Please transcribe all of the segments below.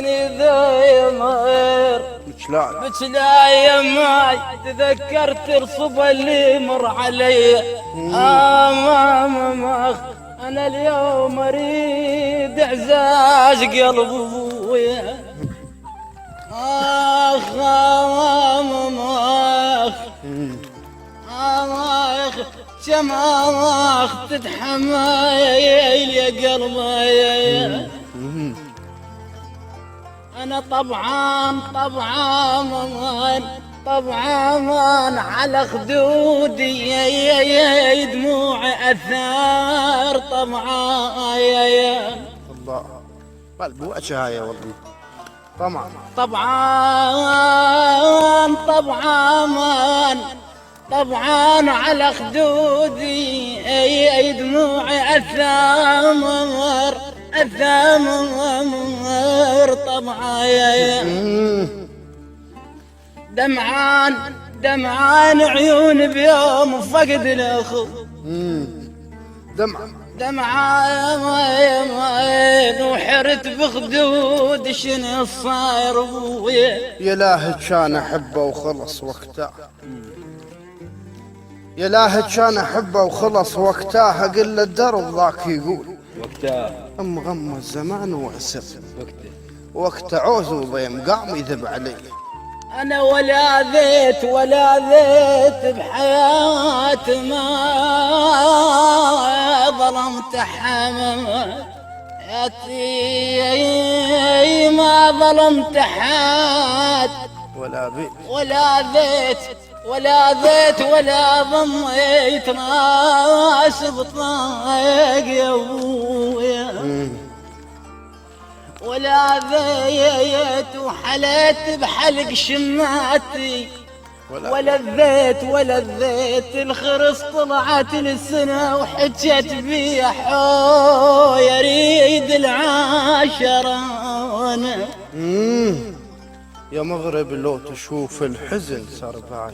يجيني ذيمر بتلا يماي تذكرت رصب اللي مر علي امام انا اليوم اريد اعزاز قلب ابويا اخ اخ كم اخ تتحمايل يا قلبي انا طبعا على خدودي دموعي اثار طبعا الله قلب وجهها والله طبعا على خدودي دموعي اثار طبعا دمعان عيون بيوم فقد الاخو دمعان وحرت بخدود شنو صاير ابويا يا لاهج كان احبه وخلص وقتها يا لاهج كان احبه وخلص وقتها اقل الدرب ذاك يقول وقتها غم الزمان واسر وقت عوز وضيم قام يذب علي انا ولا ذيت بحياتي ما ظلمت حماتي ما ظلمت حد ولا ذيت ولا ضميت راس بطاق يا ابويا ولا ذيت وحليت بحلق شماتي ولا الذيت الخرس طلعت السنة وحجت بيا حو يريد العاشران يا مغرب لو تشوف الحزن سرباي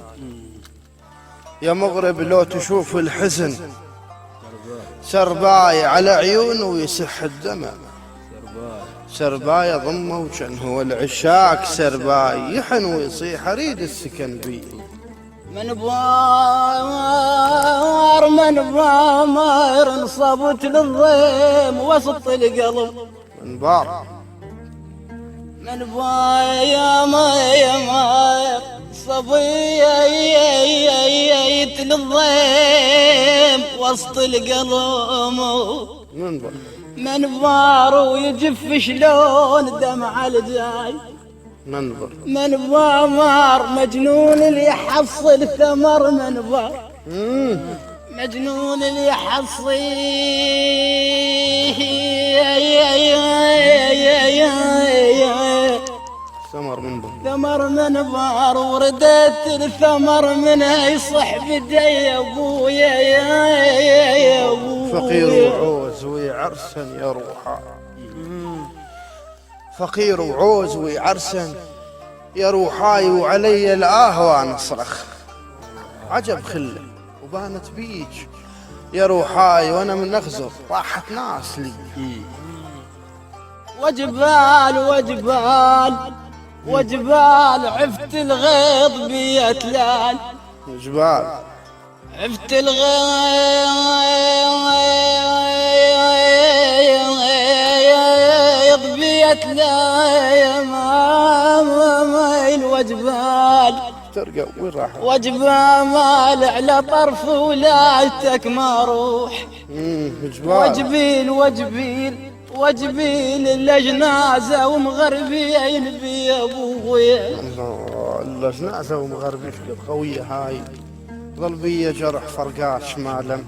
يا مغرب لو تشوف الحزن سرباي على عيونه ويسح الدمع سرباي ضمه وجنه والعشاق سرباي يحن ويصيح اريد السكن بي من بامر انصبت للضيم وسط القلب من بار يا ما صبيت للضيم وسط القلب منبر ويجف شلون دمع الجاي منبر مجنون اللي يحصل ثمر منبر مجنون اللي يحصل ثمر منبر وردت الثمر منها يصح بدي يا ابويا يا ابويا فقير وعوز ويعرسن يا روحا فقير وعوز ويعرسن يا روحاي وعلي الآهوى نصرخ عجب خله وبانت بيج يا روحاي وانا من نخزف راحت ناس لي وجبال عفت الغيض بيتلال جبال عفت الغيض بيتلال ما الوجبال ترقى وين راح وجبال على طرف ولايتك ما روح وجبيل الجنازة ومغربين بي ابويا الجنازة ومغربين قوية هاي ظل بي جرح فرقاش مالم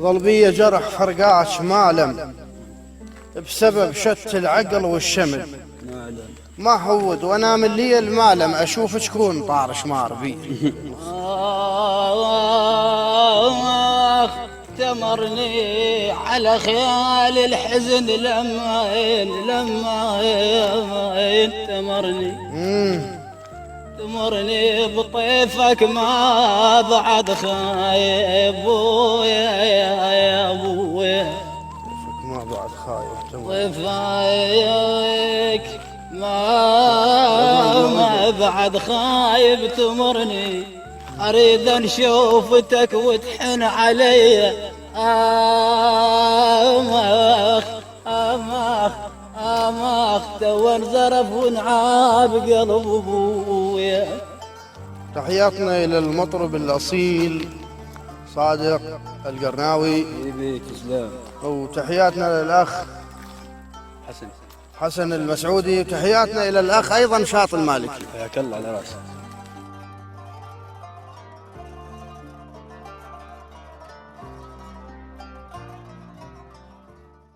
ظل بي جرح فرقاش مالم بسبب شت العقل والشمل ما هود وانا من لي المالم اشوف شكون طار شمار بي تمرني على خيال الحزن لما تمرني بطيفك ما بعد خايب يا ابويا ما بعد خايف تمر. وفايك ما بعد خايب تمرني، اريد نشوفتك وتحن علي. امخ امخ امخ تو انزرف ونعاب قلب ابويا. تحياتنا الى المطرب الاصيل صادق القرناوي، يبيك تسلم. وتحياتنا للاخ حسن حسن المسعودي، وتحياتنا الى الاخ ايضا شاط المالكي. حياك الله على راسك.